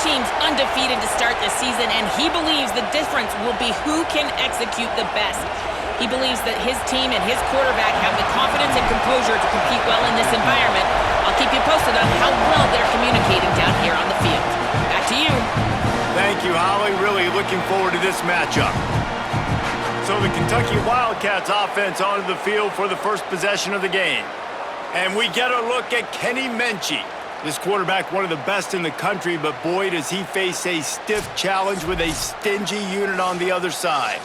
teams undefeated to start this season, and he believes the difference will be who can execute the best. He believes that his team and his quarterback have the confidence and composure to compete well in this environment. I'll keep you posted on how well they're communicating down here on the field. Back to you. Thank you, Holly. Really looking forward to this matchup. So the Kentucky Wildcats offense onto the field for the first possession of the game. And we get a look at Kenny Menchie. This quarterback, one of the best in the country, but boy, does he face a stiff challenge with a stingy unit on the other side.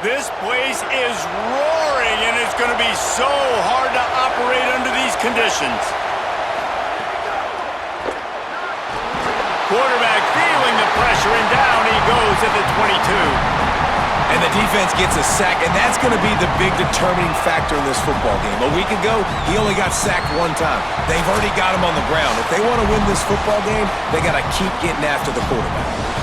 This place is roaring, and it's going to be so hard to operate under these conditions. Quarterback feeling the pressure, and down he goes at the 22. And the defense gets a sack, and that's going to be the big determining factor in this football game. A week ago, he only got sacked one time. They've already got him on the ground. If they want to win this football game, they got to keep getting after the quarterback.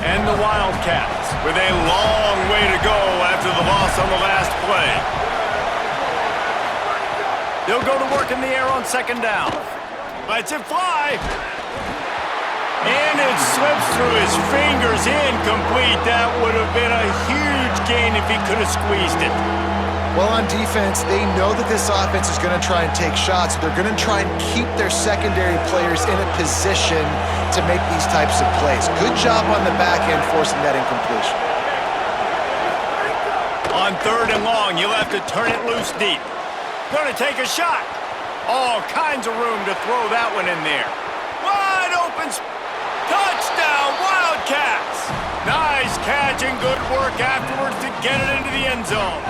And the Wildcats with a long way to go after the loss on the last play. They'll go to work in the air on second down. Lets it fly. And it slips through his fingers, incomplete. That would have been a huge gain if he could have squeezed it. Well, on defense, they know that this offense is going to try and take shots. They're going to try and keep their secondary players in a position to make these types of plays. Good job on the back end forcing that incompletion. On third and long, you'll have to turn it loose deep. Going to take a shot. All kinds of room to throw that one in there. Wide open. Touchdown, Wildcats. Nice catch and good work afterwards to get it into the end zone.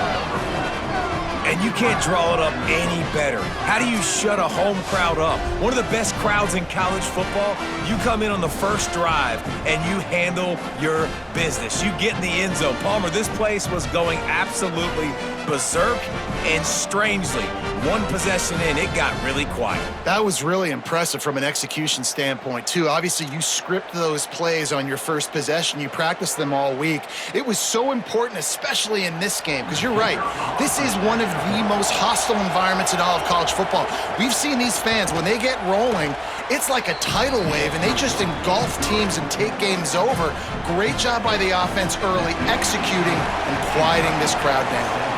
And you can't draw it up any better. How do you shut a home crowd up? One of the best crowds in college football, you come in on the first drive and you handle your business. You get in the end zone. Palmer, this place was going absolutely berserk, and strangely, one possession in, it got really quiet. That was really impressive from an execution standpoint, too. Obviously, you script those plays on your first possession. You practice them all week. It was so important, especially in this game, because you're right. This is one of the most hostile environments in all of college football. We've seen these fans, when they get rolling, it's like a tidal wave, and they just engulf teams and take games over. Great job by the offense early, executing and quieting this crowd down.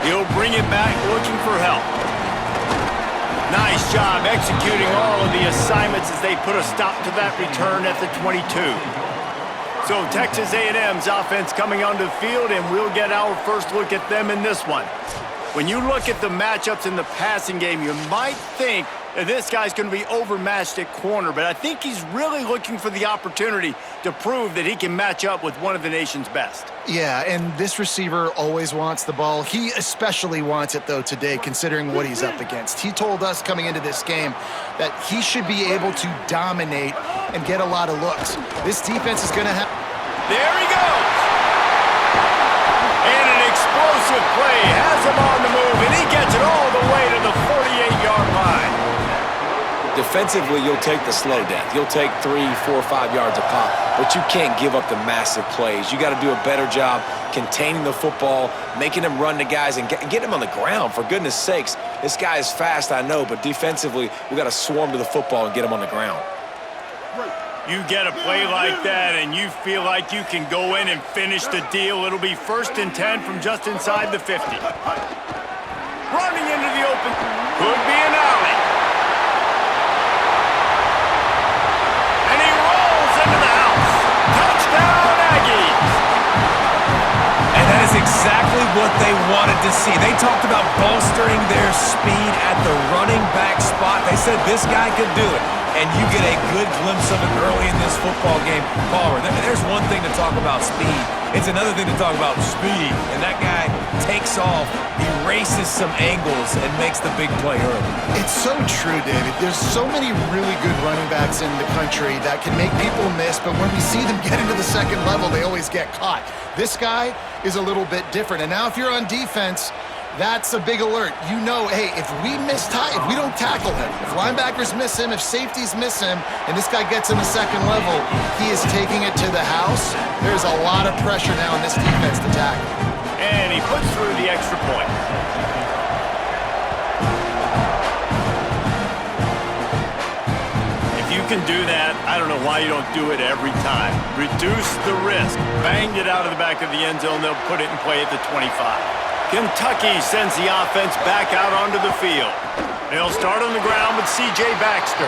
He'll bring it back looking for help. Nice job executing all of the assignments as they put a stop to that return at the 22. So Texas A&M's offense coming onto the field, and we'll get our first look at them in this one. When you look at the matchups in the passing game, you might think that this guy's going to be overmatched at corner, but I think he's really looking for the opportunity to prove that he can match up with one of the nation's best. Yeah, and this receiver always wants the ball. He especially wants it, though, today, considering what he's up against. He told us coming into this game that he should be able to dominate and get a lot of looks. This defense is going to have... There he goes! And an explosive play has him on the move, and he gets it all the way to the 48-yard line. Defensively, you'll take the slow downs. You'll take 3, 4, 5 yards a pop, but you can't give up the massive plays. You got to do a better job containing the football, making them run to guys, and get him on the ground, for goodness sakes. This guy is fast, I know, but defensively, we got to swarm to the football and get him on the ground. You get a play like that, and you feel like you can go in and finish the deal. It'll be 1st and 10 from just inside the 50. Running into the open. Could be an alley. And he rolls into the house. Touchdown, Aggies. And that is exactly what they wanted to see. They talked about bolstering their speed at the running back spot. They said this guy could do it, and you get a good glimpse of it early in this football game. Palmer, there's one thing to talk about speed. It's another thing to talk about speed. And that guy takes off, erases some angles, and makes the big play early. It's so true, David. There's so many really good running backs in the country that can make people miss, but when we see them get into the second level, they always get caught. This guy is a little bit different. And now if you're on defense, that's a big alert. You know, hey, if we don't tackle him, if linebackers miss him, if safeties miss him, and this guy gets in the second level, he is taking it to the house. There's a lot of pressure now in this defense to tackle. And he puts through the extra point. If you can do that, I don't know why you don't do it every time. Reduce the risk. Banged it out of the back of the end zone. They'll put it in play at the 25. Kentucky sends the offense back out onto the field. They'll start on the ground with C.J. Baxter.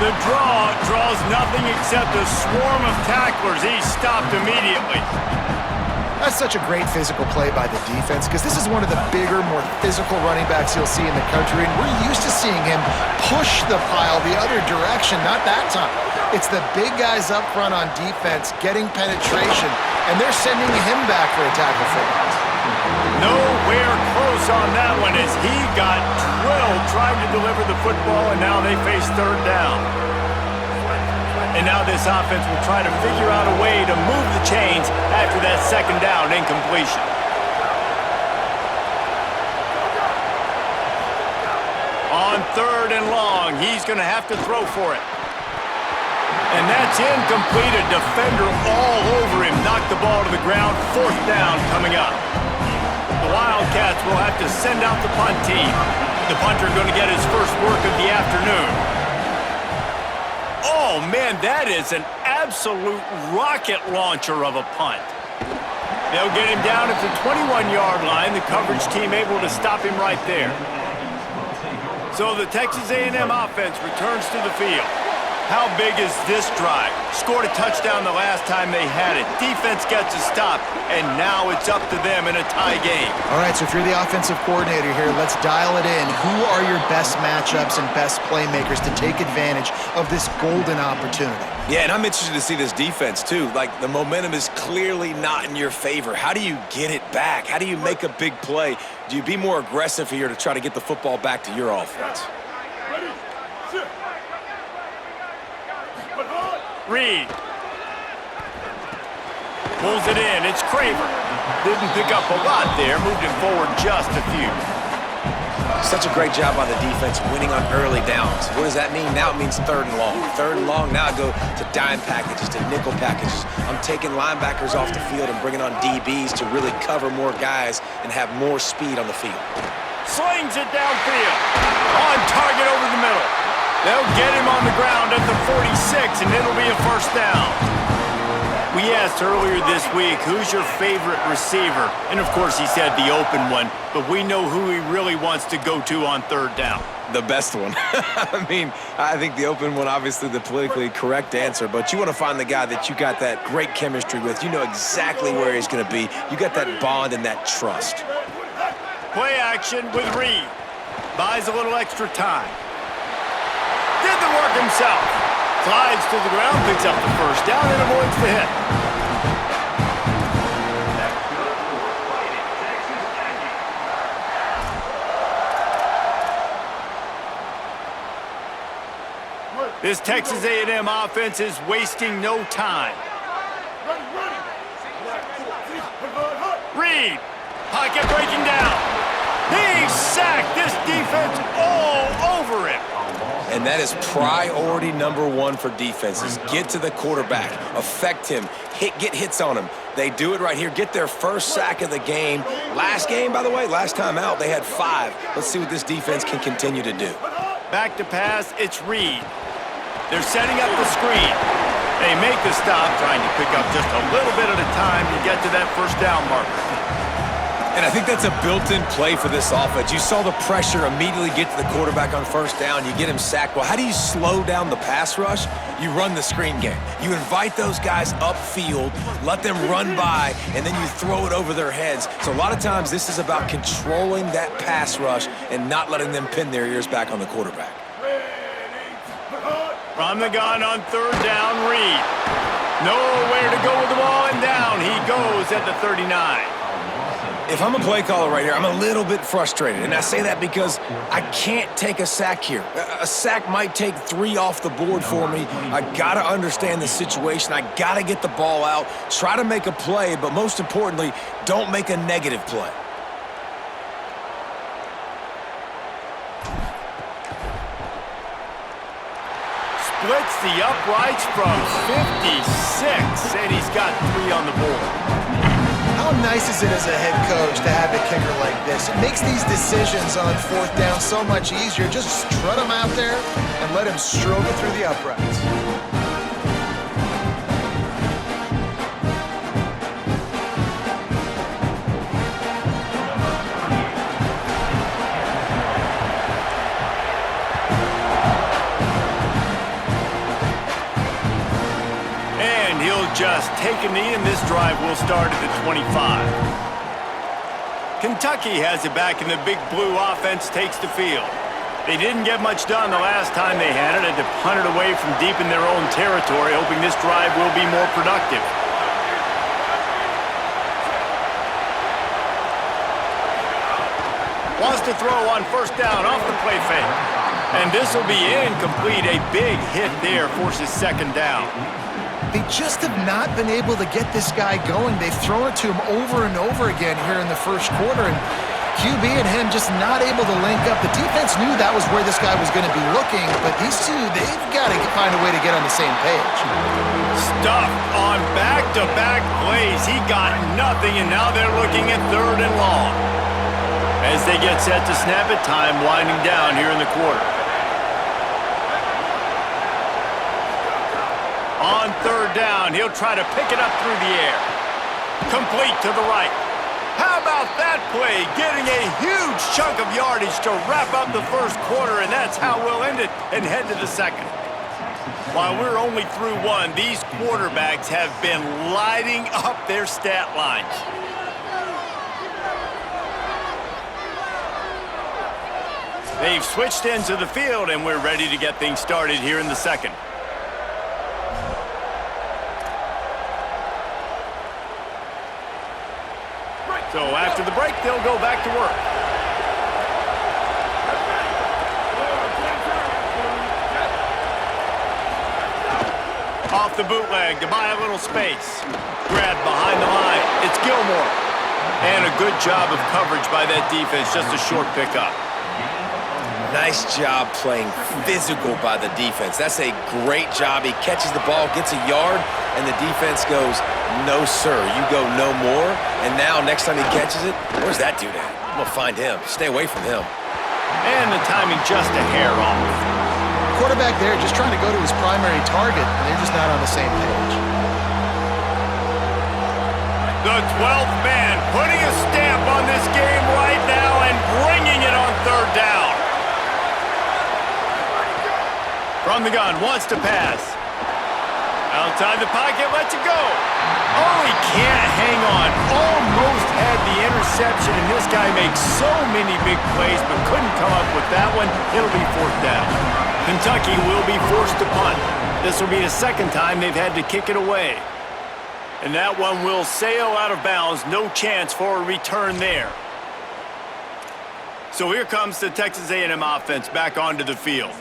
The draw draws nothing except a swarm of tacklers. He's stopped immediately. That's such a great physical play by the defense because this is one of the bigger, more physical running backs you'll see in the country, and we're used to seeing him push the pile the other direction, not that time. It's the big guys up front on defense getting penetration, and they're sending him back for a tackle for loss. Nowhere close on that one as he got drilled trying to deliver the football, and now they face third down. And now this offense will try to figure out a way to move the chains after that second down incompletion. On third and long, he's going to have to throw for it. And that's incomplete. A defender all over him. Knocked the ball to the ground. Fourth down coming up. The Wildcats will have to send out the punt team. The punter going to get his first work of the afternoon. Oh, man, that is an absolute rocket launcher of a punt. They'll get him down at the 21-yard line. The coverage team able to stop him right there. So the Texas A&M offense returns to the field. How big is this drive? Scored a touchdown the last time they had it. Defense gets a stop, and now it's up to them in a tie game. All right, so if you're the offensive coordinator here, let's dial it in. Who are your best matchups and best playmakers to take advantage of this golden opportunity? Yeah, and I'm interested to see this defense, too. Like, the momentum is clearly not in your favor. How do you get it back? How do you make a big play? Do you be more aggressive here to try to get the football back to your offense? Reed pulls it in. It's Craver. Didn't pick up a lot there. Moved it forward just a few. Such a great job by the defense winning on early downs. What does that mean? Now it means third and long. Third and long, now I go to dime packages, to nickel packages. I'm taking linebackers off the field and bringing on DBs to really cover more guys and have more speed on the field. Slings it downfield. On target over the middle. They'll get him on the ground at the 46, and it'll be a first down. We asked earlier this week, who's your favorite receiver? And, of course, he said the open one, but we know who he really wants to go to on third down. The best one. I mean, I think the open one, obviously the politically correct answer, but you want to find the guy that you got that great chemistry with. You know exactly where he's going to be. You got that bond and that trust. Play action with Reed. Buys a little extra time. Did the work himself. Slides to the ground, picks up the first down, and avoids the hit. This Texas A&M offense is wasting no time. Reed, pocket breaking down. He sacked this defense all over him. And that is priority number one for defenses. Get to the quarterback, affect him, get hits on him. They do it right here, get their first sack of the game. Last game, by the way, last time out, they had 5. Let's see what this defense can continue to do. Back to pass, it's Reed. They're setting up the screen. They make the stop, trying to pick up just a little bit at a time to get to that first down marker. And I think that's a built-in play for this offense. You saw the pressure immediately get to the quarterback on first down. You get him sacked. Well, how do you slow down the pass rush? You run the screen game. You invite those guys upfield, let them run by, and then you throw it over their heads. So a lot of times this is about controlling that pass rush and not letting them pin their ears back on the quarterback. From the gun on third down, Reed. Nowhere to go with the ball, and down he goes at the 39. If I'm a play caller right here, I'm a little bit frustrated. And I say that because I can't take a sack here. A sack might take 3 off the board for me. I got to understand the situation. I got to get the ball out, try to make a play, but most importantly, don't make a negative play. Splits the uprights from 56, and he's got 3 on the board. How nice is it as a head coach to have a kicker like this? It makes these decisions on fourth down so much easier. Just strut him out there and let him stroke it through the uprights. Just take a knee, and this drive will start at the 25. Kentucky has it back, and the big blue offense takes the field. They didn't get much done the last time they had it. Had to punt it away from deep in their own territory, hoping this drive will be more productive. Wants to throw on first down off the play fake. And this will be incomplete. A big hit there forces second down. They just have not been able to get this guy going. They've thrown it to him over and over again here in the first quarter, and QB and him just not able to link up. The defense knew that was where this guy was going to be looking, but these two, they've got to find a way to get on the same page. Stuffed on back-to-back plays. He got nothing, and now they're looking at third and long. As they get set to snap it, time winding down here in the quarter. On third down, he'll try to pick it up through the air. Complete to the right. How about that play? Getting a huge chunk of yardage to wrap up the first quarter, and that's how we'll end it and head to the second. While we're only through one, these quarterbacks have been lighting up their stat lines. They've switched into the field, and we're ready to get things started here in the second. So after the break, they'll go back to work. Off the bootleg to buy a little space. Grab behind the line. It's Gilmore. And a good job of coverage by that defense. Just a short pickup. Nice job playing physical by the defense. That's a great job. He catches the ball, gets a yard, and the defense goes, no, sir, you go no more. And now, next time he catches it, where's that dude at? I'm going to find him. Stay away from him. And the timing just a hair off. Quarterback there just trying to go to his primary target, and they're just not on the same page. The 12th man putting a stamp on this game right now and bringing it on third down. From the gun, wants to pass. Outside the pocket, lets it go. Oh, he can't hang on. Almost had the interception, and this guy makes so many big plays, but couldn't come up with that one. It'll be fourth down. Kentucky will be forced to punt. This will be the second time they've had to kick it away. And that one will sail out of bounds. No chance for a return there. So here comes the Texas A&M offense back onto the field.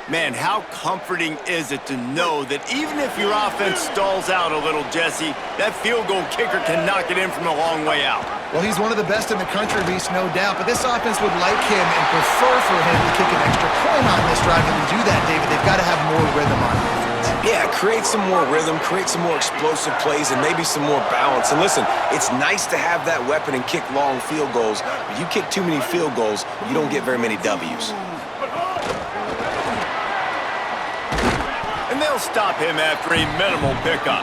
Man, how comforting is it to know that even if your offense stalls out a little, Jesse, that field goal kicker can knock it in from a long way out. Well, he's one of the best in the country, Reese, no doubt. But this offense would like him and prefer for him to kick an extra point on this drive. And to do that, David, they've got to have more rhythm on offense. Yeah, create some more rhythm, create some more explosive plays, and maybe some more balance. And listen, it's nice to have that weapon and kick long field goals. But you kick too many field goals, you don't get very many W's. And they'll stop him after a minimal pickup.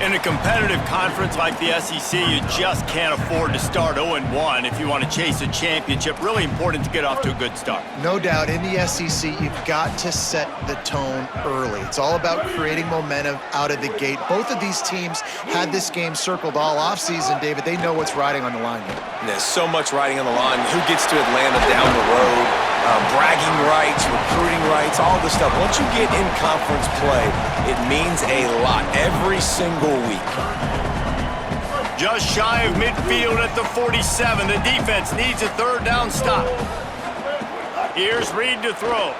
In a competitive conference like the SEC, you just can't afford to start 0-1 if you want to chase a championship. Really important to get off to a good start. No doubt, in the SEC, you've got to set the tone early. It's all about creating momentum out of the gate. Both of these teams had this game circled all offseason, David. They know what's riding on the line here. And there's so much riding on the line. Who gets to Atlanta down the road? bragging rights, recruiting rights, all this stuff. Once you get in conference play, it means a lot every single week. Just shy of midfield at the 47. The defense needs a third down stop. Here's Reed to throw.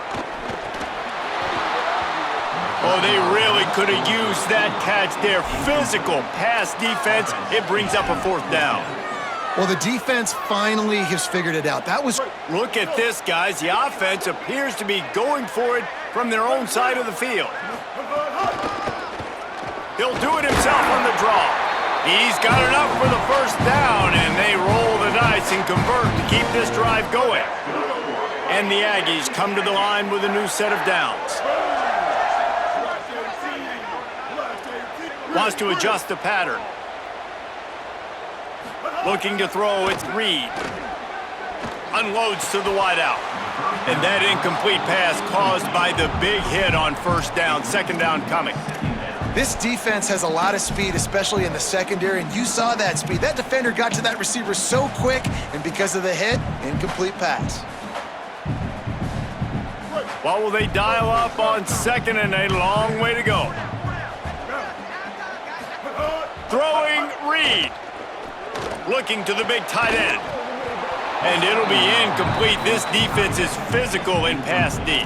Oh, they really could have used that catch there. Physical pass defense. It brings up a fourth down. Well, the defense finally has figured it out. That was... Look at this, guys. The offense appears to be going for it from their own side of the field. He'll do it himself on the draw. He's got enough for the first down, and they roll the dice and convert to keep this drive going. And the Aggies come to the line with a new set of downs. Wants to adjust the pattern. Looking to throw, it's Reed. Unloads to the wideout. And that incomplete pass caused by the big hit on first down. Second down coming. This defense has a lot of speed, especially in the secondary, and you saw that speed. That defender got to that receiver so quick, and because of the hit, incomplete pass. What will they dial up on second and a long way to go? Throwing Reed. Looking to the big tight end. And it'll be incomplete. This defense is physical in pass D.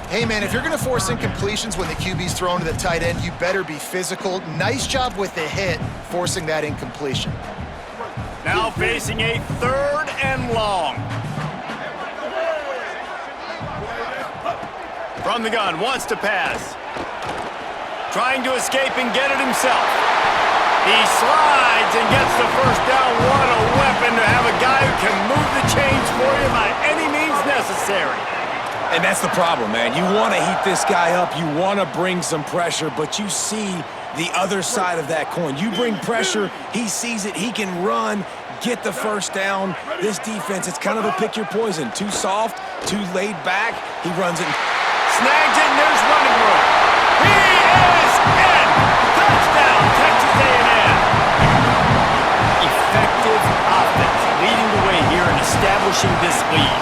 Hey, man, if you're going to force incompletions when the QB's thrown to the tight end, you better be physical. Nice job with the hit, forcing that incompletion. Now facing a third and long. From the gun, wants to pass. Trying to escape and get it himself. He slides and gets the first down. What a weapon to have a guy who can move the chains for you by any means necessary. And that's the problem, man. You want to heat this guy up. You want to bring some pressure, but you see the other side of that coin. You bring pressure, he sees it, he can run, get the first down. This defense, it's kind of a pick your poison. Too soft, too laid back. He runs it. Snags it, and there's running room. He is in. Touchdown, Texas A&M. Effective offense, leading the way here and establishing this lead.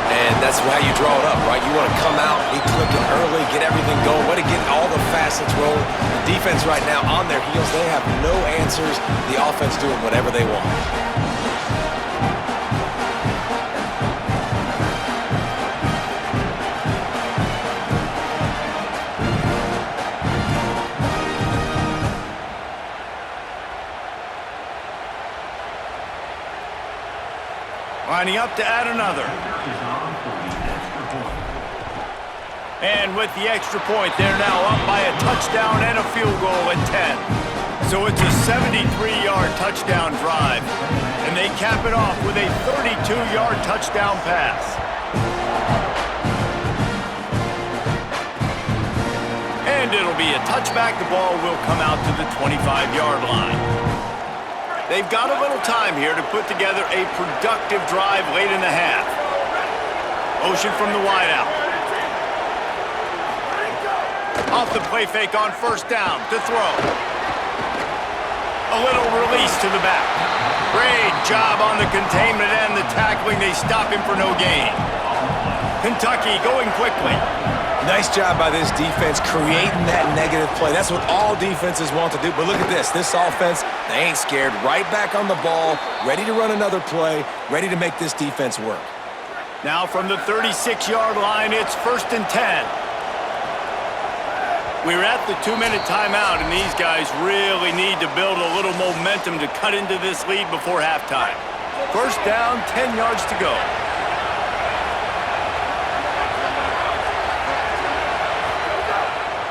And that's how you draw it up, right? You want to come out, be clicking early, get everything going, want to get all the facets rolling. The defense right now on their heels, they have no answers. The offense doing whatever they want. Lining up to add another. And with the extra point, they're now up by a touchdown and a field goal at 10. So it's a 73-yard touchdown drive. And they cap it off with a 32-yard touchdown pass. And it'll be a touchback. The ball will come out to the 25-yard line. They've got a little time here to put together a productive drive late in the half. Motion from the wideout. Off the play fake on first down to throw. A little release to the back. Great job on the containment and the tackling. They stop him for no gain. Kentucky going quickly. Nice job by this defense creating that negative play. That's what all defenses want to do. But look at this. This offense, they ain't scared. Right back on the ball, ready to run another play, ready to make this defense work. Now from the 36-yard line, it's 1st and 10. We're at the 2-minute timeout, and these guys really need to build a little momentum to cut into this lead before halftime. First down, 10 yards to go.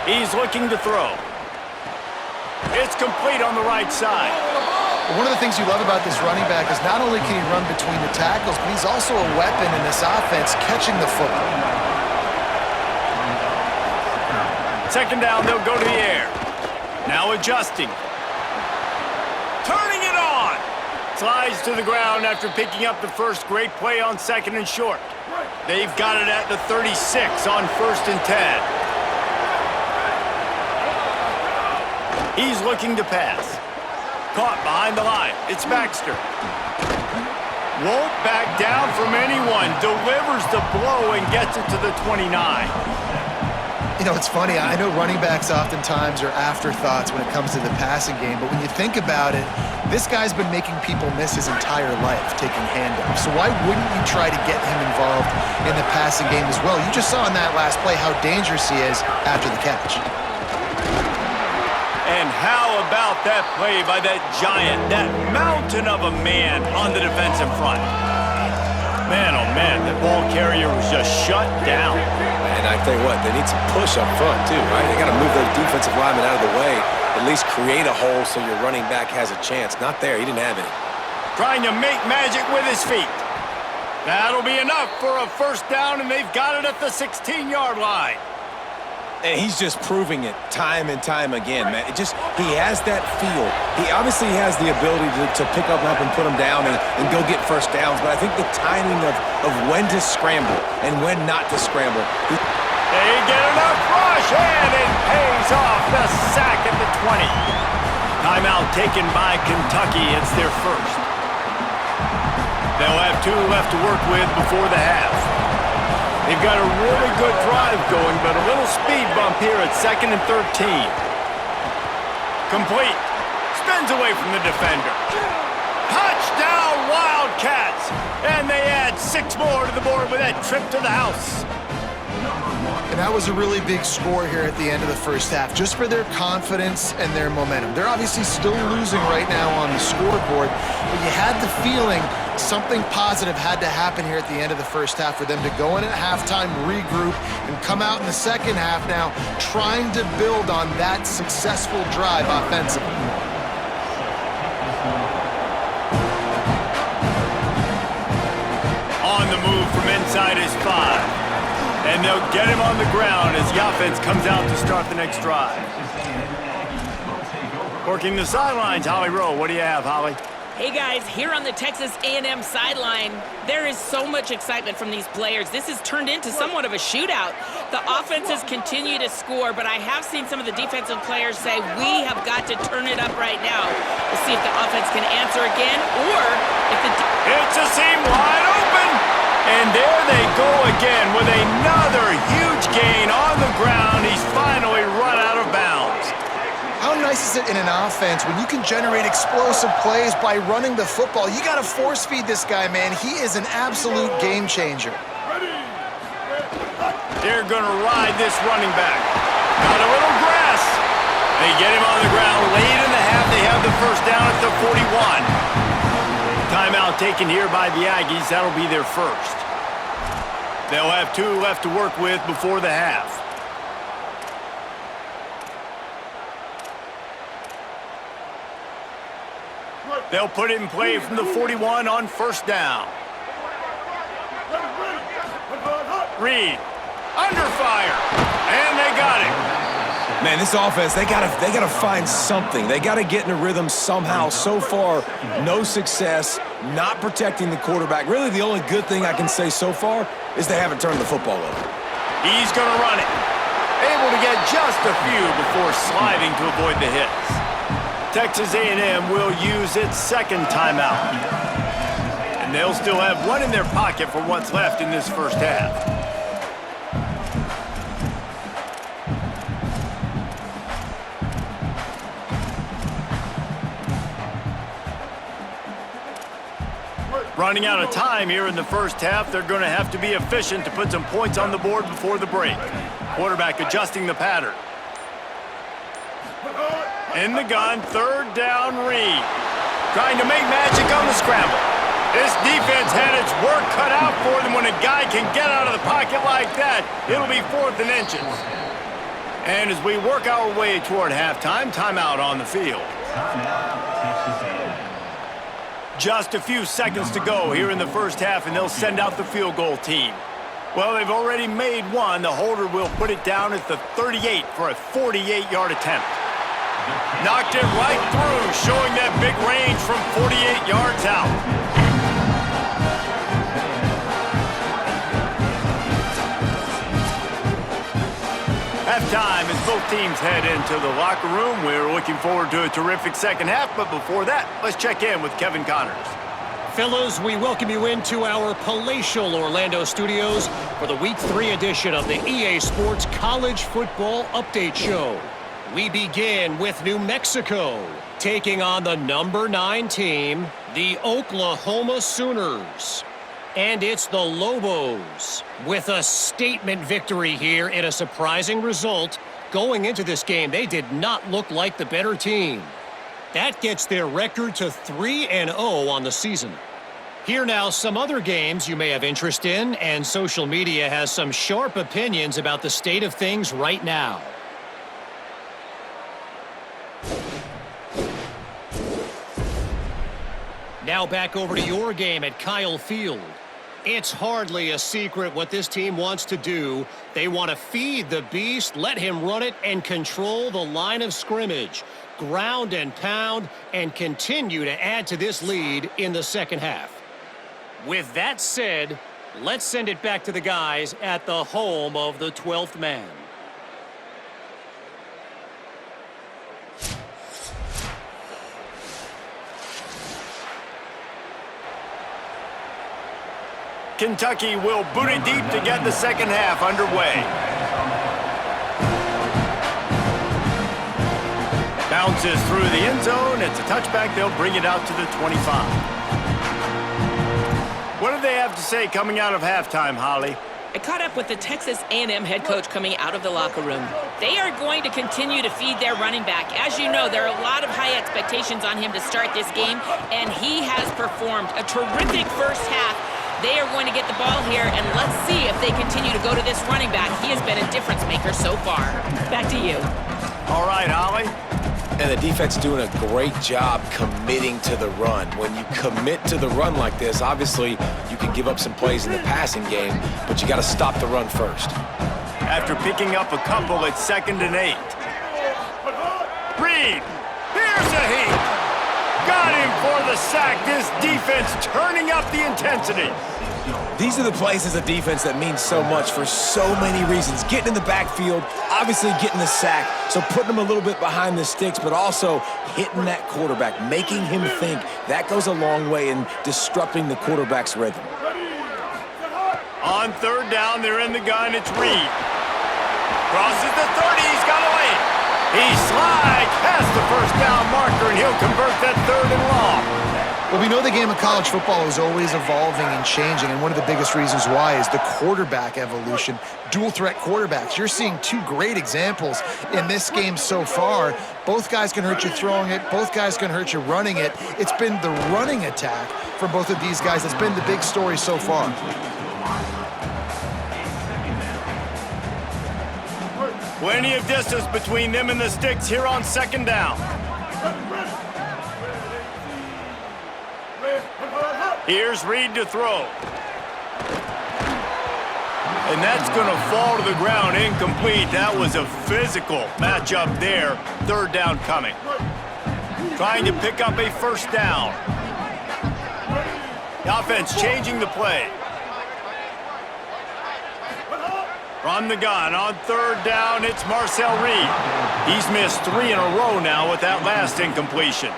He's looking to throw. It's complete on the right side. One of the things you love about this running back is not only can he run between the tackles, but he's also a weapon in this offense catching the football. Second down, they'll go to the air. Now adjusting. Turning it on. Slides to the ground after picking up the first. Great play on second and short. They've got it at the 36 on 1st and 10. He's looking to pass. Caught behind the line. It's Baxter. Won't back down from anyone. Delivers the blow and gets it to the 29. You know, it's funny. I know running backs oftentimes are afterthoughts when it comes to the passing game, but when you think about it, this guy's been making people miss his entire life taking handoffs. So why wouldn't you try to get him involved in the passing game as well? You just saw in that last play how dangerous he is after the catch. And how about that play by that giant, that mountain of a man on the defensive front? Man, oh man, that ball carrier was just shut down. And I tell you what, they need some push up front too, right? They got to move those defensive linemen out of the way, at least create a hole so your running back has a chance. Not there, he didn't have any. Trying to make magic with his feet. That'll be enough for a first down, and they've got it at the 16-yard line. And he's just proving it time and time again, man. He has that feel. He obviously has the ability to pick up and put him down and go get first downs, but I think the timing of when to scramble and when not to scramble. They get enough rush, and it pays off the sack at the 20. Timeout taken by Kentucky. It's their first. They'll have 2 left to work with before the half. They've got a really good drive going, but a little speed bump here at 2nd and 13. Complete. Spins away from the defender. Touchdown, Wildcats! And they add 6 more to the board with that trip to the house. And that was a really big score here at the end of the first half, just for their confidence and their momentum. They're obviously still losing right now on the scoreboard, but you had the feeling something positive had to happen here at the end of the first half for them to go in at halftime, regroup, and come out in the second half now trying to build on that successful drive offensively. On the move from inside his 5. And they'll get him on the ground as the offense comes out to start the next drive. Working the sidelines, Holly Rowe. What do you have, Holly? Hey guys, here on the Texas A&M sideline, there is so much excitement from these players. This has turned into somewhat of a shootout. The offenses continue to score, but I have seen some of the defensive players say, we have got to turn it up right now. We'll see if the offense can answer again, or if the... It's a seam wide open! And there they go again with another huge gain on the ground. He's finally run out of bounds. How nice is it in an offense when you can generate explosive plays by running the football? You got to force feed this guy, man. He is an absolute game changer. They're going to ride this running back. Got a little grass. They get him on the ground late in the half. They have the first down at the 41. Timeout taken here by the Aggies. That'll be their first. They'll have 2 left to work with before the half. They'll put it in play from the 41 on first down. Reed, under fire, and they got it. Man, this offense, they gotta find something. They gotta get in a rhythm somehow. So far, no success, not protecting the quarterback. Really, the only good thing I can say so far is they haven't turned the football over. He's gonna run it. Able to get just a few before sliding to avoid the hits. Texas A&M will use its second timeout. And they'll still have 1 in their pocket for what's left in this first half. Running out of time here in the first half, they're going to have to be efficient to put some points on the board before the break. Quarterback adjusting the pattern. In the gun, 3rd down, Reed. Trying to make magic on the scramble. This defense had its work cut out for them. When a guy can get out of the pocket like that, it'll be 4th and inches. And as we work our way toward halftime, timeout on the field. Just a few seconds to go here in the first half, and they'll send out the field goal team. Well, they've already made 1. The holder will put it down at the 38 for a 48-yard attempt. Knocked it right through, showing that big range from 48 yards out. Halftime as both teams head into the locker room. We're looking forward to a terrific second half, but before that, let's check in with Kevin Connors. Fellas, we welcome you into our palatial Orlando studios for the Week 3 edition of the EA Sports College Football Update Show. We begin with New Mexico, taking on the number 9 team, the Oklahoma Sooners. And it's the Lobos with a statement victory here in a surprising result. Going into this game, they did not look like the better team. That gets their record to 3-0 on the season. Here now, some other games you may have interest in, and social media has some sharp opinions about the state of things right now. Now back over to your game at Kyle Field. It's hardly a secret what this team wants to do. They want to feed the beast, let him run it, and control the line of scrimmage. Ground and pound, and continue to add to this lead in the second half. With that said, let's send it back to the guys at the home of the 12th man. Kentucky will boot it deep to get the second half underway. Bounces through the end zone. It's a touchback. They'll bring it out to the 25. What do they have to say coming out of halftime, Holly? I caught up with the Texas A&M head coach coming out of the locker room. They are going to continue to feed their running back. As you know, there are a lot of high expectations on him to start this game, and he has performed a terrific first half. They are going to get the ball here, and let's see if they continue to go to this running back. He has been a difference maker so far. Back to you. All right, Holly. And the defense doing a great job committing to the run. When you commit to the run like this, obviously you can give up some plays in the passing game, but you got to stop the run first. After picking up a couple, it's 2nd and 8. Reed, here's a heat. Got him for the sack. This defense turning up the intensity. These are the plays as a defense that mean so much for so many reasons. Getting in the backfield, obviously getting the sack, so putting them a little bit behind the sticks, but also hitting that quarterback, making him think. That goes a long way in disrupting the quarterback's rhythm. On 3rd down, they're in the gun. It's Reed. Crosses the 30. He's got away. He slides past the 1st down marker, and he'll convert that 3rd and long. Well, we know the game of college football is always evolving and changing, and one of the biggest reasons why is the quarterback evolution. Dual threat quarterbacks. You're seeing 2 great examples in this game so far. Both guys can hurt you throwing it. Both guys can hurt you running it. It's been the running attack for both of these guys that's been the big story so far. Plenty of distance between them and the sticks here on 2nd down. Here's Reed to throw. And that's going to fall to the ground incomplete. That was a physical matchup there. 3rd down coming. Trying to pick up a 1st down. The offense changing the play. From the gun on 3rd down, it's Marcel Reed. He's missed 3 in a row now with that last incompletion.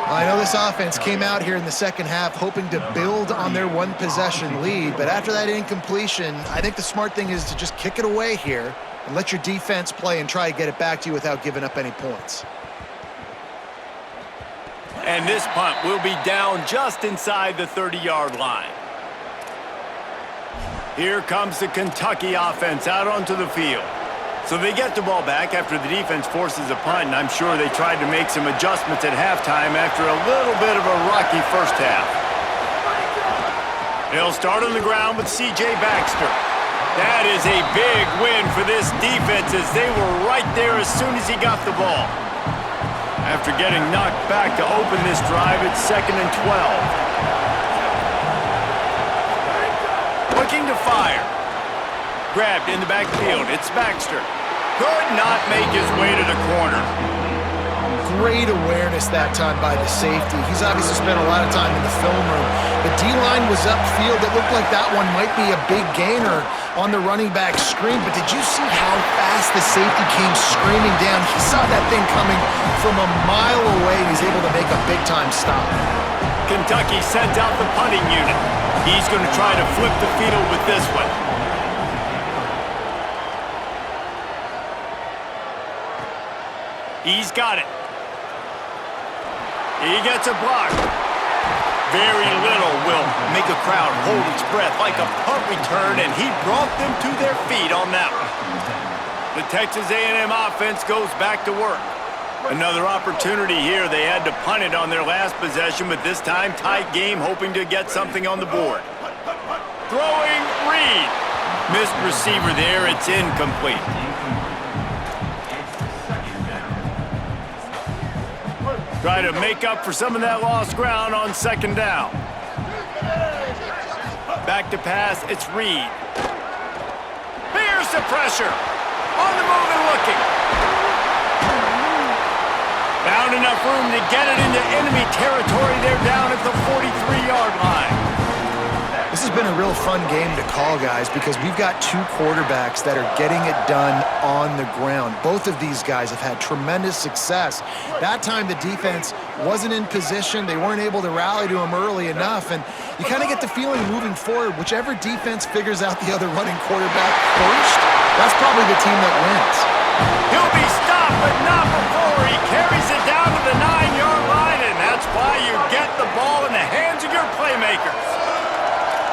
I know this offense came out here in the second half hoping to build on their 1-possession lead, but after that incompletion, I think the smart thing is to just kick it away here and let your defense play and try to get it back to you without giving up any points. And this punt will be down just inside the 30-yard line. Here comes the Kentucky offense out onto the field. So they get the ball back after the defense forces a punt, and I'm sure they tried to make some adjustments at halftime after a little bit of a rocky first half. They'll start on the ground with C.J. Baxter. That is a big win for this defense as they were right there as soon as he got the ball. After getting knocked back to open this drive, it's 2nd and 12. Looking to fire. Grabbed in the backfield. It's Baxter. Could not make his way to the corner. Great awareness that time by the safety. He's obviously spent a lot of time in the film room. The D-line was upfield. It looked like that one might be a big gainer on the running back screen, but did you see how fast the safety came screaming down? He saw that thing coming from a mile away, and he's able to make a big-time stop. Kentucky sends out the punting unit. He's going to try to flip the field with this one. He's got it. He gets a block. Very little will make a crowd hold its breath like a punt return, and he brought them to their feet on that one. The Texas A&M offense goes back to work. Another opportunity here. They had to punt it on their last possession, but this time tight game, hoping to get something on the board. Throwing Reed. Missed receiver there. It's incomplete. Try to make up for some of that lost ground on second down. Back to pass, it's Reed. Here's the pressure. On the move and looking. Found enough room to get it into enemy territory. They're down at the 43-yard line. This has been a real fun game to call, guys, because we've got two quarterbacks that are getting it done on the ground. Both of these guys have had tremendous success. That time the defense wasn't in position. They weren't able to rally to him early enough, and you kind of get the feeling moving forward, whichever defense figures out the other running quarterback first, that's probably the team that wins. He'll be stopped, but not before he carries it down to the 9-yard line, and that's why you get the ball in the hands of your playmakers.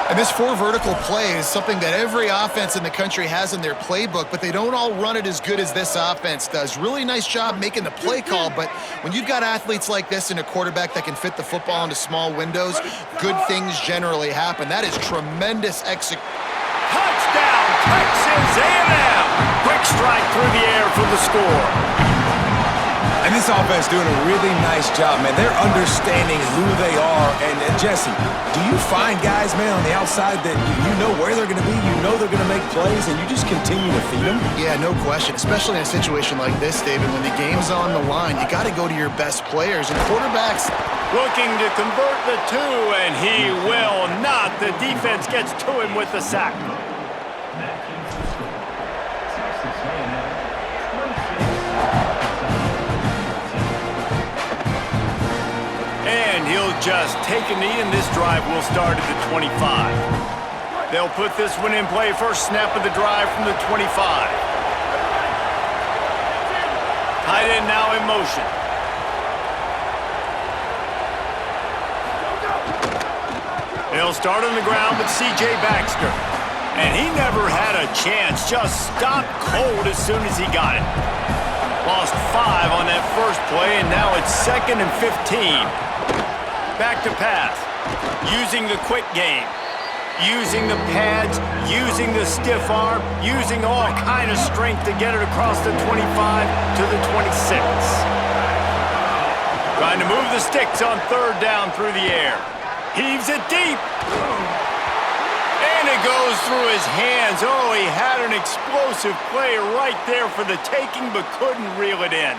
And this four vertical play is something that every offense in the country has in their playbook, but they don't all run it as good as this offense does. Really nice job making the play call, but when you've got athletes like this and a quarterback that can fit the football into small windows, good things generally happen. That is tremendous execution. Touchdown, Texas A&M! Quick strike through the air for the score. And this offense doing a really nice job, man. They're understanding who they are. And Jesse, do you find guys, man, on the outside that you know where they're going to be, you know they're going to make plays, and you just continue to feed them? Yeah, no question, especially in a situation like this, David. When the game's on the line, you got to go to your best players. And quarterbacks looking to convert the two, and he will not. The defense gets to him with the sack. And he'll just take a knee, and this drive will start at the 25. They'll put this one in play. First snap of the drive from the 25. Tight end now in motion. They'll start on the ground with C.J. Baxter. And he never had a chance. Just stopped cold as soon as he got it. Lost 5 on that first play, and now it's 2nd and 15. Back to pass. Using the quick game. Using the pads. Using the stiff arm. Using all kind of strength to get it across the 25 to the 26. Trying to move the sticks on third down through the air. Heaves it deep. And it goes through his hands. Oh, he had an explosive play right there for the taking, but couldn't reel it in.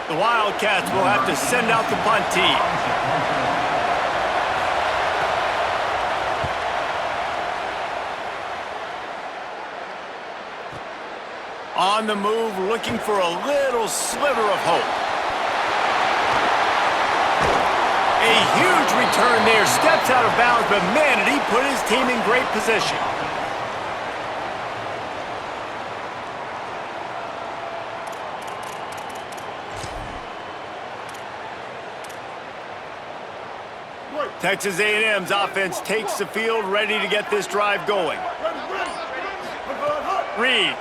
The Wildcats will have to send out the punt team. On the move, looking for a little sliver of hope. A huge return there, steps out of bounds, but man, did he put his team in great position. Texas A&M's offense takes the field, ready to get this drive going. Reed.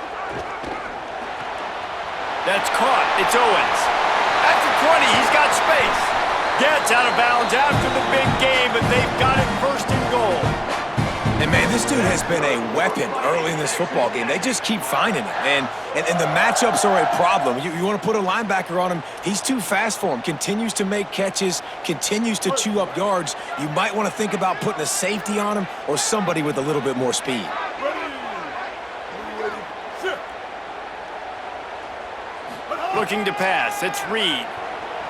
That's caught. It's Owens. At the 20, he's got space. Gets out of bounds after the big game, but they've got it first and goal. And, man, this dude has been a weapon early in this football game. They just keep finding him. And the matchups are a problem. You want to put a linebacker on him, he's too fast for him. Continues to make catches, continues to chew up yards. You might want to think about putting a safety on him or somebody with a little bit more speed. Looking to pass. It's Reed.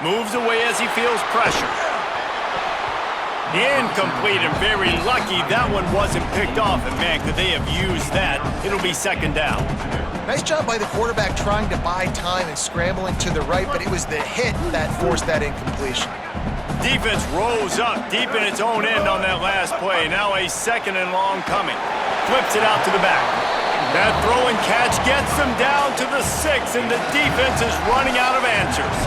Moves away as he feels pressure. Incomplete, and very lucky that one wasn't picked off. And, man, could they have used that? It'll be second down. Nice job by the quarterback trying to buy time and scrambling to the right, but it was the hit that forced that incompletion. defense rose up deep in its own end on that last play. Now a 2nd and long coming. Flips it out to the back. That throw and catch gets them down to the 6, and the defense is running out of answers.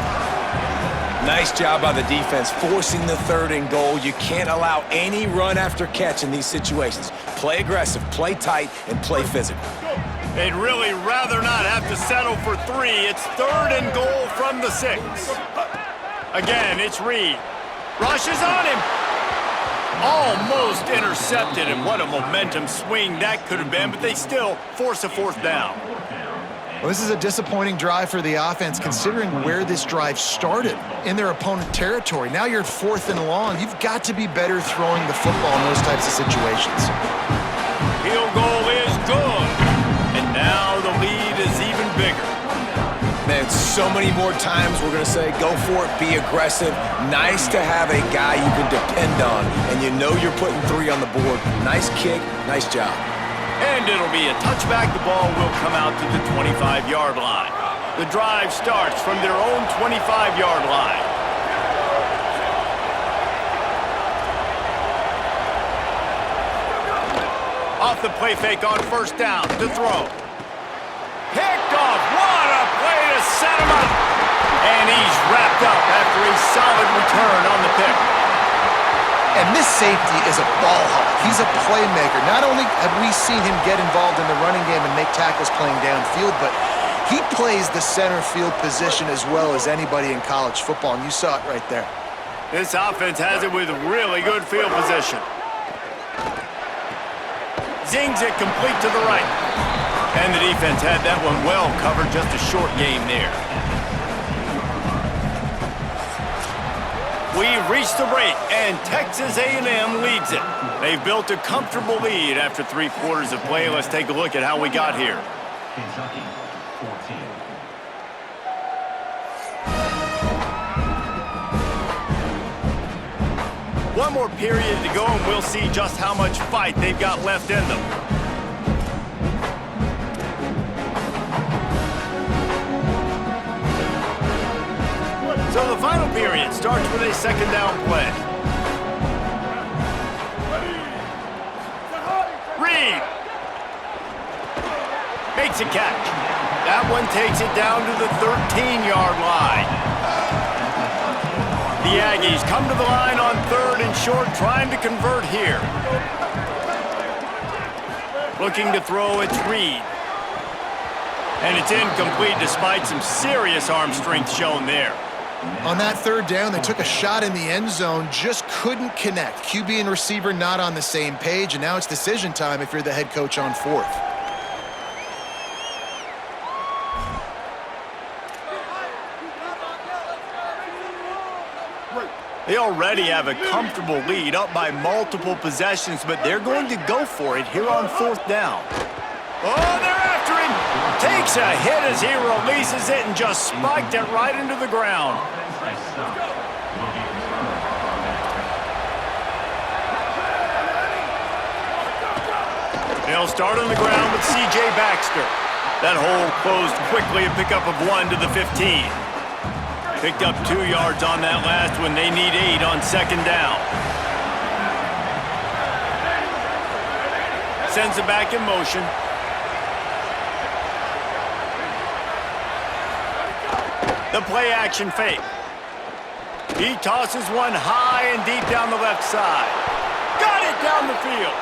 Nice job by the defense, forcing the 3rd and goal. You can't allow any run after catch in these situations. Play aggressive, play tight, and play physical. They'd really rather not have to settle for 3. It's 3rd and goal from the 6. Again, it's Reed. Rushes on him. Almost intercepted, and what a momentum swing that could have been, but they still force a 4th down. Well, this is a disappointing drive for the offense, considering where this drive started, in their opponent territory. Now you're at 4th and long. You've got to be better throwing the football in those types of situations. Field goal is good, and now the lead is even bigger. Man, so many more times we're going to say, go for it, be aggressive. Nice to have a guy you can depend on, and you know you're putting 3 on the board. Nice kick, nice job. And it'll be a touchback. The ball will come out to the 25-yard line. The drive starts from their own 25-yard line. Off the play fake on 1st down to throw. Picked off. What a play to set him up. And he's wrapped up after a solid return on the pick. And this safety is a ball hawk. He's a playmaker. Not only have we seen him get involved in the running game and make tackles playing downfield, but he plays the center field position as well as anybody in college football, and you saw it right there. This offense has it with really good field position. Zings it complete to the right. And the defense had that one well covered, just a short game there. We've reached the break, and Texas A&M leads it. They've built a comfortable lead after 3 quarters of play. Let's take a look at how we got here. Kentucky, 14. One more period to go, and we'll see just how much fight they've got left in them. So the final period starts with a 2nd down play. Reed makes a catch. That one takes it down to the 13-yard line. The Aggies come to the line on 3rd and short, trying to convert here. Looking to throw, it's Reed. And it's incomplete despite some serious arm strength shown there. On that 3rd down, they took a shot in the end zone, just couldn't connect. QB and receiver not on the same page, and now it's decision time if you're the head coach on 4th. They already have a comfortable lead, up by multiple possessions, but they're going to go for it here on 4th down. Oh, they're after him. Takes a hit as he releases it and just spiked it right into the ground. They'll start on the ground with C.J. Baxter. That hole closed quickly, a pickup of 1 to the 15. Picked up 2 yards on that last one. They need 8 on 2nd down. Sends it back in motion. The play action fake. He tosses one high and deep down the left side. Got it down the field.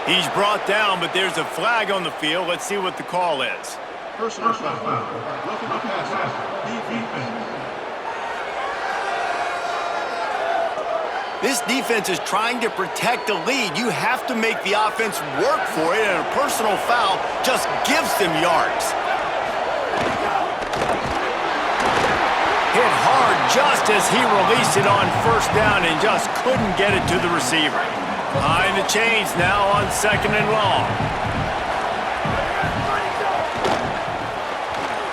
He's brought down, but there's a flag on the field. Let's see what the call is. Personal foul. Roughing the passer. Defense. This defense is trying to protect the lead. You have to make the offense work for it, and a personal foul just gives them yards. Hit hard just as he released it on 1st down and just couldn't get it to the receiver. Behind the chains now on 2nd and long.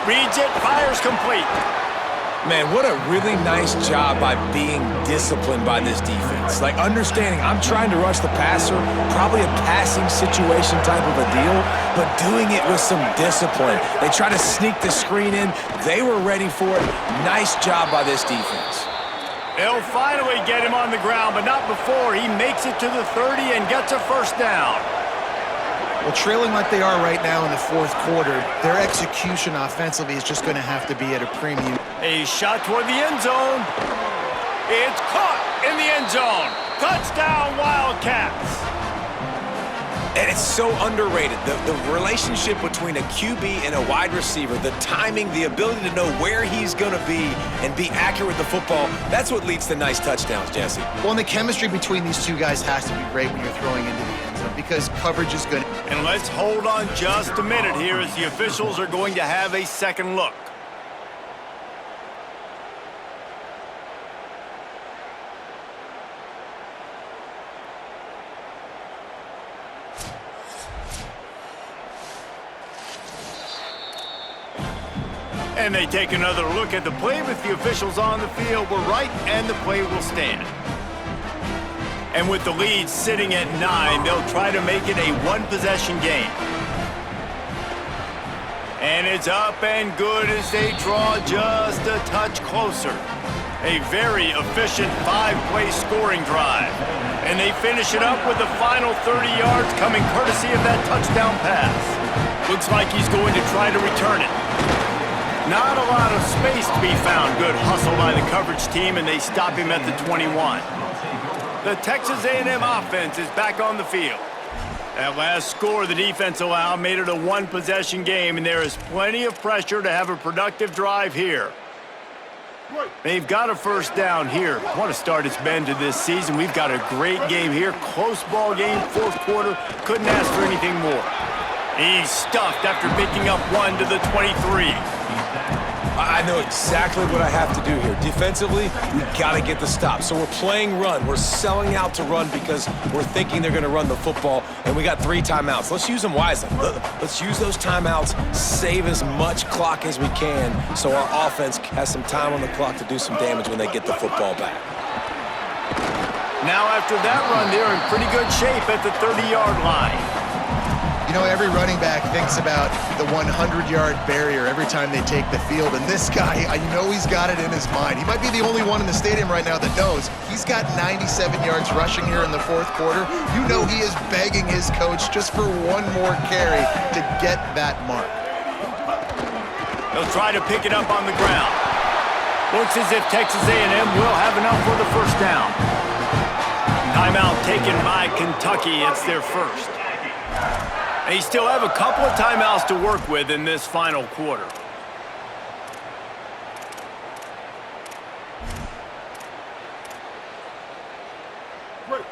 Reads it, fires complete. Man, what a really nice job by being disciplined by this defense. Like, understanding I'm trying to rush the passer, probably a passing situation type of a deal, but doing it with some discipline. They try to sneak the screen in. They were ready for it. Nice job by this defense. They'll finally get him on the ground, but not before he makes it to the 30 and gets a first down. Well, trailing like they are right now in the fourth quarter, their execution offensively is just going to have to be at a premium. A shot toward the end zone. It's caught in the end zone. Touchdown, Wildcats. And it's so underrated. The relationship between a QB and a wide receiver, the timing, the ability to know where he's going to be and be accurate with the football, that's what leads to nice touchdowns, Jesse. Well, and the chemistry between these two guys has to be great when you're throwing into the end zone because coverage is good. And let's hold on just a minute here as the officials are going to have a second look. And they take another look at the play with the officials on the field. We're right, and the play will stand. And with the lead sitting at 9, they'll try to make it a one-possession game. And it's up and good as they draw just a touch closer. A very efficient 5-play scoring drive. And they finish it up with the final 30 yards coming courtesy of that touchdown pass. Looks like he's going to try to return it. Not a lot of space to be found. Good hustle by the coverage team, and they stop him at the 21. The Texas A&M offense is back on the field. That last score the defense allowed made it a one-possession game, and there is plenty of pressure to have a productive drive here. They've got a first down here. What a start it's been to this season. We've got a great game here. Close ball game, fourth quarter. Couldn't ask for anything more. He's stuffed after picking up one to the 23. I know exactly what I have to do here. Defensively, we've got to get the stop. So we're playing run. We're selling out to run because we're thinking they're going to run the football, and we got 3 timeouts. Let's use them wisely. Let's use those timeouts, save as much clock as we can so our offense has some time on the clock to do some damage when they get the football back. Now after that run, they're in pretty good shape at the 30-yard line. You know, every running back thinks about the 100-yard barrier every time they take the field. And this guy, I know he's got it in his mind. He might be the only one in the stadium right now that knows. He's got 97 yards rushing here in the fourth quarter. You know he is begging his coach just for one more carry to get that mark. They'll try to pick it up on the ground. Looks as if Texas A&M will have enough for the first down. Timeout taken by Kentucky. It's their first. They still have a couple of timeouts to work with in this final quarter.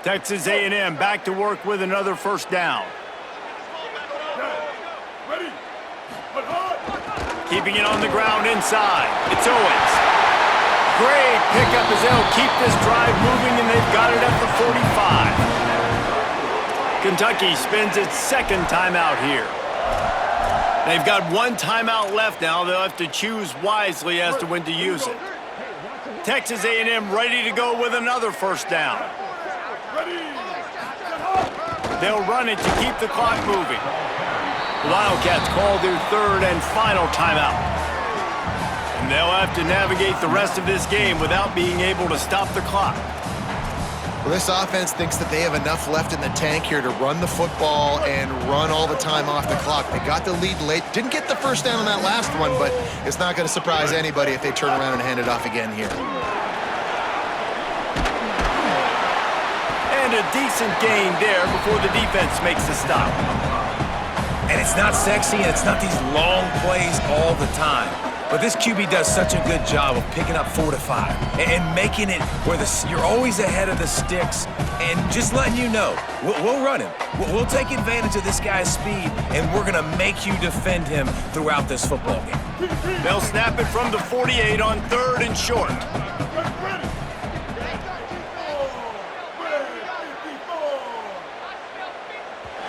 Texas A&M back to work with another first down. Keeping it on the ground inside. It's Owens. Great pickup as they'll keep this drive moving, and they've got it at the 45. Kentucky spends its second timeout here. They've got one timeout left now. They'll have to choose wisely as to when to use it. Texas A&M ready to go with another first down. They'll run it to keep the clock moving. The Wildcats call their third and final timeout. And they'll have to navigate the rest of this game without being able to stop the clock. Well, this offense thinks that they have enough left in the tank here to run the football and run all the time off the clock. They got the lead late. Didn't get the first down on that last one, but it's not going to surprise anybody if they turn around and hand it off again here. And a decent gain there before the defense makes the stop. And it's not sexy, and it's not these long plays all the time. But this QB does such a good job of picking up 4 to 5 and making it where you're always ahead of the sticks and just letting you know, we'll run him. We'll take advantage of this guy's speed, and we're going to make you defend him throughout this football game. They'll snap it from the 48 on third and short.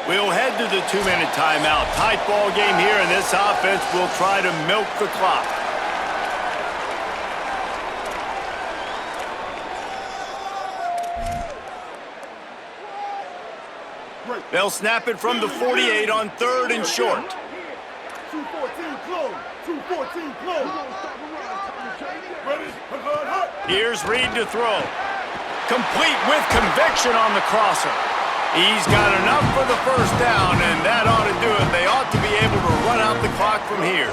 We'll head to the 2-minute timeout. Tight ball game here, and this offense will try to milk the clock. They'll snap it from the 48 on third and short. 2-14 close. 2-14 close. Here's Reed to throw. Complete with conviction on the crosser. He's got enough for the first down, and that ought to do it. They ought to be able to run out the clock from here.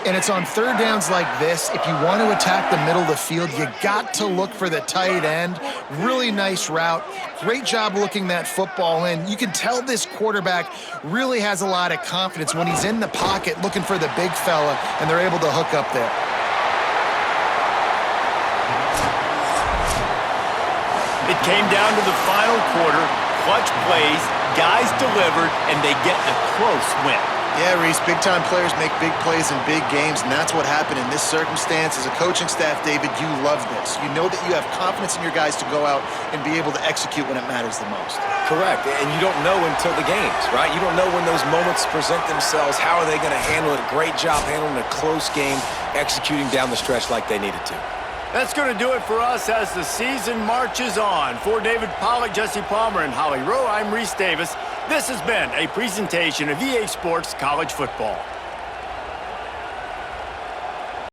And it's on third downs like this, if you want to attack the middle of the field, you got to look for the tight end. Really nice route. Great job looking that football in. You can tell this quarterback really has a lot of confidence when he's in the pocket looking for the big fella, and they're able to hook up there. It came down to the final quarter. Clutch plays, guys delivered, and they get a close win. Yeah, Reese, big-time players make big plays in big games, and that's what happened in this circumstance. As a coaching staff, David, you love this. You know that you have confidence in your guys to go out and be able to execute when it matters the most. Correct, and you don't know until the games, right? You don't know when those moments present themselves. How are they going to handle it? A great job handling a close game, executing down the stretch like they needed to. That's going to do it for us as the season marches on. For David Pollack, Jesse Palmer, and Holly Rowe, I'm Reese Davis. This has been a presentation of EA Sports College Football.